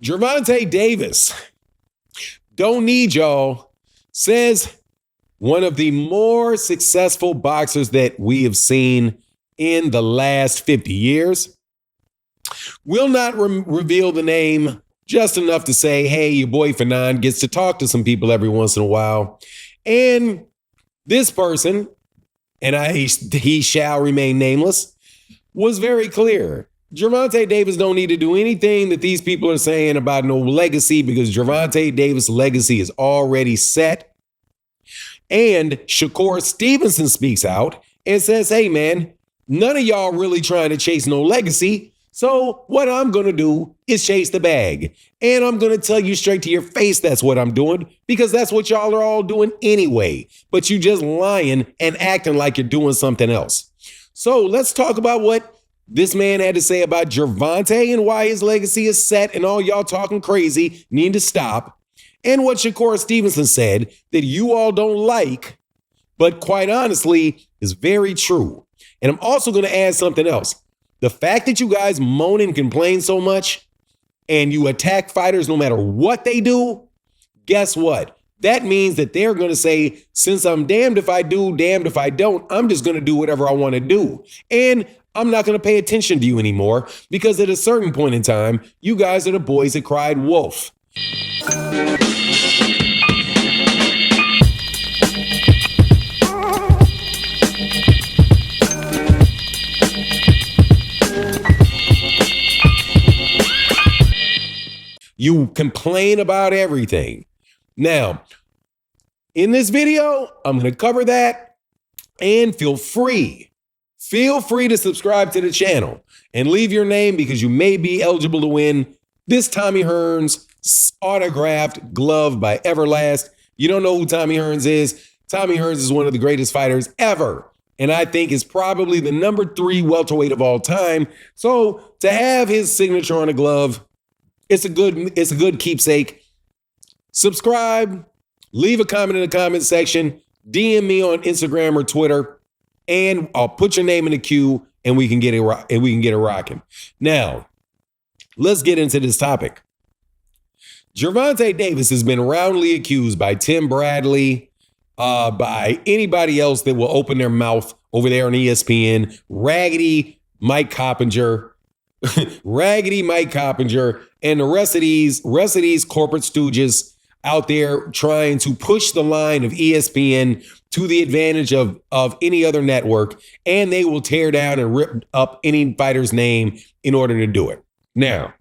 Gervonta Davis, don't need y'all, says one of the more successful boxers that we have seen in the last 50 years. Will not reveal the name, just enough to say, hey, your boy Fanon gets to talk to some people every once in a while. And this person, and he shall remain nameless, was very clear. Gervonta Davis don't need to do anything that these people are saying about no legacy, because Gervonta Davis' legacy is already set. And Shakur Stevenson speaks out and says, hey, man, none of y'all really trying to chase no legacy. So what I'm going to do is chase the bag. And I'm going to tell you straight to your face that's what I'm doing, because that's what y'all are all doing anyway. But you just lying and acting like you're doing something else. So let's talk about what this man had to say about Gervonta and why his legacy is set, and all y'all talking crazy need to stop. And what Shakur Stevenson said that you all don't like, but quite honestly is very true. And I'm also going to add something else. The fact that you guys moan and complain so much and you attack fighters no matter what they do, guess what? That means that they're going to say, since I'm damned if I do, damned if I don't, I'm just going to do whatever I want to do. And I'm not going to pay attention to you anymore, because at a certain point in time, you guys are the boys that cried wolf. You complain about everything. Now, in this video, I'm going to cover that, and feel free to subscribe to the channel and leave your name, because you may be eligible to win this Tommy Hearns autographed glove by Everlast. You don't know who Tommy Hearns is. Tommy Hearns is one of the greatest fighters ever, and I think is probably the number 3 welterweight of all time. So to have his signature on a glove, it's a good keepsake. Subscribe, leave a comment in the comment section, DM me on Instagram or Twitter, and I'll put your name in the queue, and we can get it rocking. Now, let's get into this topic. Gervonta Davis has been roundly accused by Tim Bradley, by anybody else that will open their mouth over there on ESPN, Raggedy Mike Coppinger, and the rest of these corporate stooges out there trying to push the line of ESPN to the advantage of any other network, and they will tear down and rip up any fighter's name in order to do it. Now,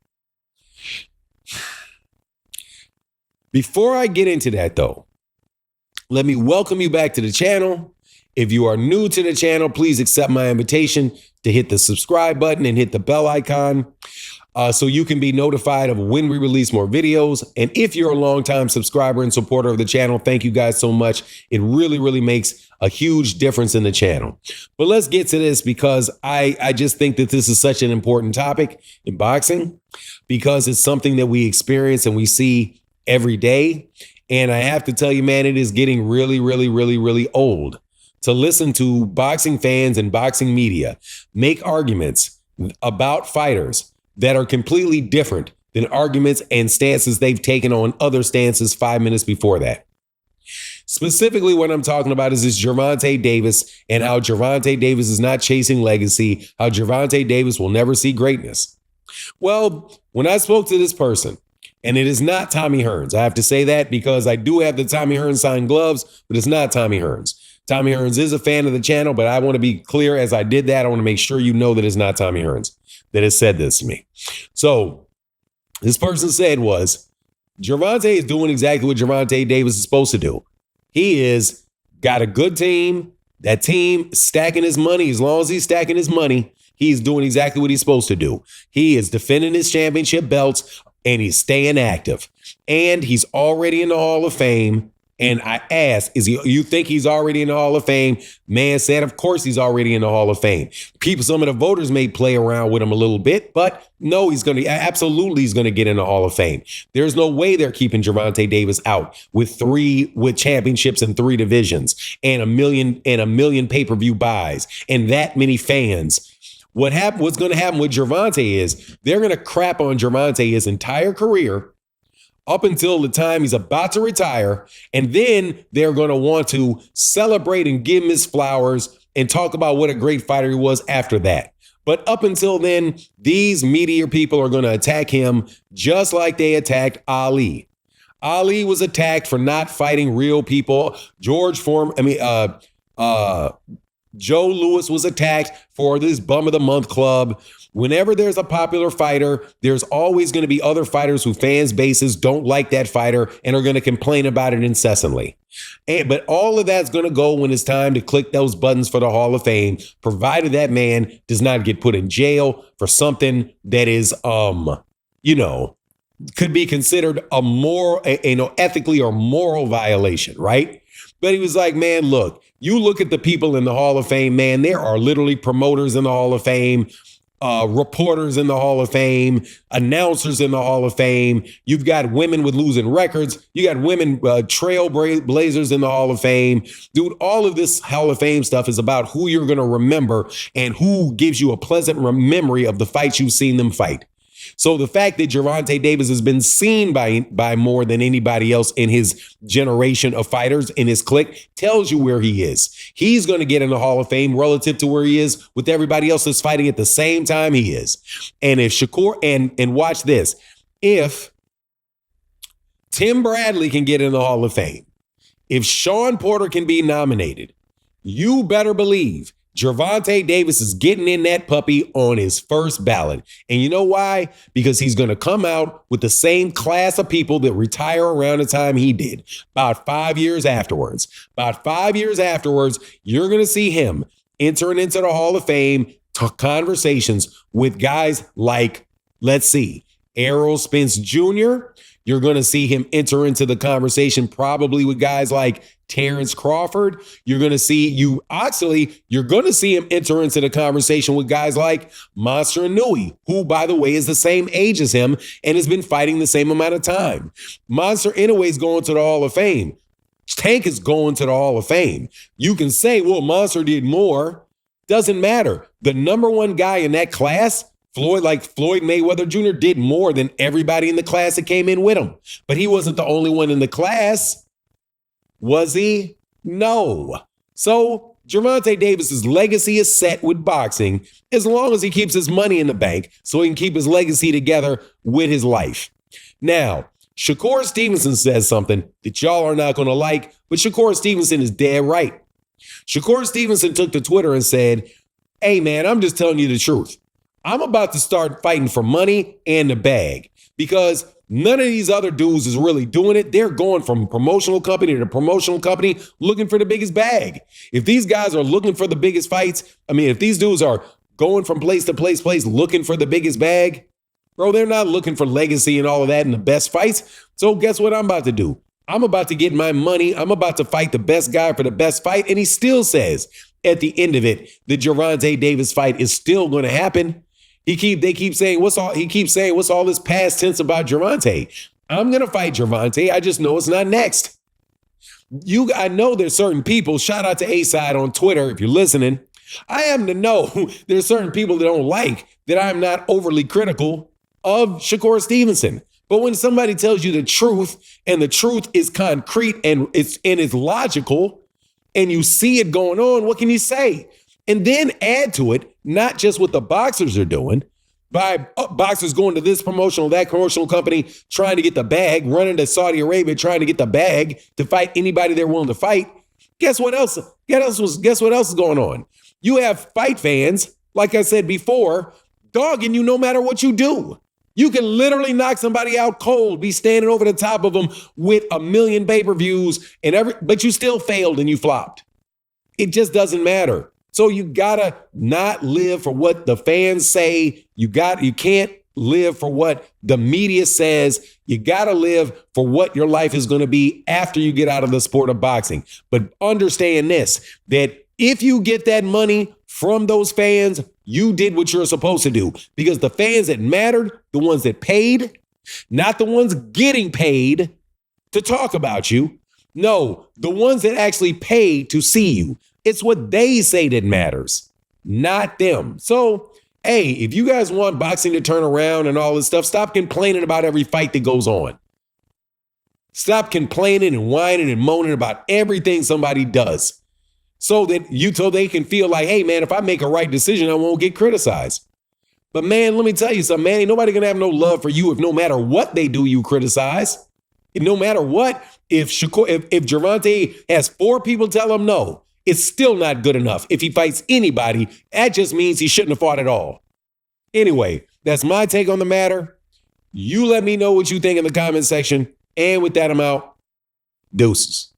before I get into that, though, let me welcome you back to the channel. If you are new to the channel, please accept my invitation to hit the subscribe button and hit the bell icon so you can be notified of when we release more videos. And if you're a longtime subscriber and supporter of the channel, thank you guys so much. It really, really makes a huge difference in the channel. But let's get to this, because I just think that this is such an important topic in boxing, because it's something that we experience and we see every day. And I have to tell you, man, it is getting really, really, really, really old to listen to boxing fans and boxing media make arguments about fighters that are completely different than arguments and stances they've taken on other stances 5 minutes before that. Specifically, what I'm talking about is this Gervonta Davis, and how Gervonta Davis is not chasing legacy, how Gervonta Davis will never see greatness. Well, when I spoke to this person, and it is not Tommy Hearns, I have to say that because I do have the Tommy Hearns signed gloves, but it's not Tommy Hearns. Tommy Hearns is a fan of the channel, but I want to be clear as I did that. I want to make sure you know that it's not Tommy Hearns that has said this to me. So this person said was, Gervonta is doing exactly what Gervonta Davis is supposed to do. He is got a good team. That team stacking his money. As long as he's stacking his money, he's doing exactly what he's supposed to do. He is defending his championship belts, and he's staying active. And he's already in the Hall of Fame. And I asked, you think he's already in the Hall of Fame? Man said, of course he's already in the Hall of Fame. Some of the voters may play around with him a little bit, but no, he's going to get in the Hall of Fame. There's no way they're keeping Gervonta Davis out with championships in 3 divisions and a million pay-per-view buys and that many fans What's going to happen with Gervonta is they're going to crap on Gervonta his entire career up until the time he's about to retire. And then they're going to want to celebrate and give him his flowers and talk about what a great fighter he was after that. But up until then, these media people are going to attack him just like they attacked Ali. Ali was attacked for not fighting real people. Joe Louis was attacked for this bum of the month club. Whenever there's a popular fighter, there's always going to be other fighters who fans bases don't like that fighter and are going to complain about it incessantly. But all of that's going to go when it's time to click those buttons for the Hall of Fame, provided that man does not get put in jail for something that is, could be considered a moral, ethically or moral violation, right? But he was like, man, look, you look at the people in the Hall of Fame, man, there are literally promoters in the Hall of Fame, reporters in the Hall of Fame, announcers in the Hall of Fame. You've got women with losing records. You got women trailblazers in the Hall of Fame. Dude, all of this Hall of Fame stuff is about who you're going to remember and who gives you a pleasant memory of the fights you've seen them fight. So the fact that Gervonta Davis has been seen by more than anybody else in his generation of fighters in his clique tells you where he is. He's going to get in the Hall of Fame relative to where he is with everybody else that's fighting at the same time he is. And if Shakur, and watch this, if Tim Bradley can get in the Hall of Fame, if Sean Porter can be nominated, you better believe Gervonta Davis is getting in that puppy on his first ballot. And you know why? Because he's going to come out with the same class of people that retire around the time he did, about 5 years afterwards. About 5 years afterwards, you're going to see him entering into the Hall of Fame conversations with guys like, let's see, Errol Spence Jr. You're going to see him enter into the conversation probably with guys like Terrence Crawford. You're going to see him enter into the conversation with guys like Monster Inouye, who, by the way, is the same age as him and has been fighting the same amount of time. Monster Inouye is going to the Hall of Fame. Tank is going to the Hall of Fame. You can say, well, Monster did more. Doesn't matter. The number one guy in that class, Floyd Mayweather Jr., did more than everybody in the class that came in with him. But he wasn't the only one in the class. Was he? No. So Gervonta Davis's legacy is set with boxing as long as he keeps his money in the bank so he can keep his legacy together with his life. Now, Shakur Stevenson says something that y'all are not going to like, but Shakur Stevenson is dead right. Shakur Stevenson took to Twitter and said, hey, man, I'm just telling you the truth. I'm about to start fighting for money and the bag because none of these other dudes is really doing it. They're going from promotional company to promotional company looking for the biggest bag. If these guys are looking for the biggest fights, if these dudes are going from place to place looking for the biggest bag, bro, they're not looking for legacy and all of that and the best fights. So guess what I'm about to do? I'm about to get my money. I'm about to fight the best guy for the best fight. And he still says at the end of it, the Gervonta Davis fight is still going to happen. They keep saying, what's all this past tense about Gervonta? I'm going to fight Gervonta. I just know it's not next. I know there's certain people, shout out to A-Side on Twitter if you're listening. I happen to know there's certain people that don't like that I'm not overly critical of Shakur Stevenson. But when somebody tells you the truth and the truth is concrete and it's logical and you see it going on, what can you say? And then add to it, not just what the boxers are doing, by boxers going to this promotional, that promotional company, trying to get the bag, running to Saudi Arabia, trying to get the bag to fight anybody they're willing to fight. Guess what else? Guess what else is going on? You have fight fans, like I said before, dogging you no matter what you do. You can literally knock somebody out cold, be standing over the top of them with 1 million pay-per-views, but you still failed and you flopped. It just doesn't matter. So you gotta not live for what the fans say. You can't live for what the media says. You gotta live for what your life is gonna be after you get out of the sport of boxing. But understand this, that if you get that money from those fans, you did what you're supposed to do. Because the fans that mattered, the ones that paid, not the ones getting paid to talk about you. No, the ones that actually paid to see you. It's what they say that matters, not them. So hey, if you guys want boxing to turn around and all this stuff, stop complaining about every fight that goes on. Stop complaining and whining and moaning about everything somebody does so they can feel like, hey, man, if I make a right decision, I won't get criticized. But, man, let me tell you something, man. Ain't nobody going to have no love for you if no matter what they do, you criticize. And no matter what, if Gervonta has 4 people tell him no, it's still not good enough. If he fights anybody, that just means he shouldn't have fought at all. Anyway, that's my take on the matter. You let me know what you think in the comment section. And with that, I'm out. Deuces.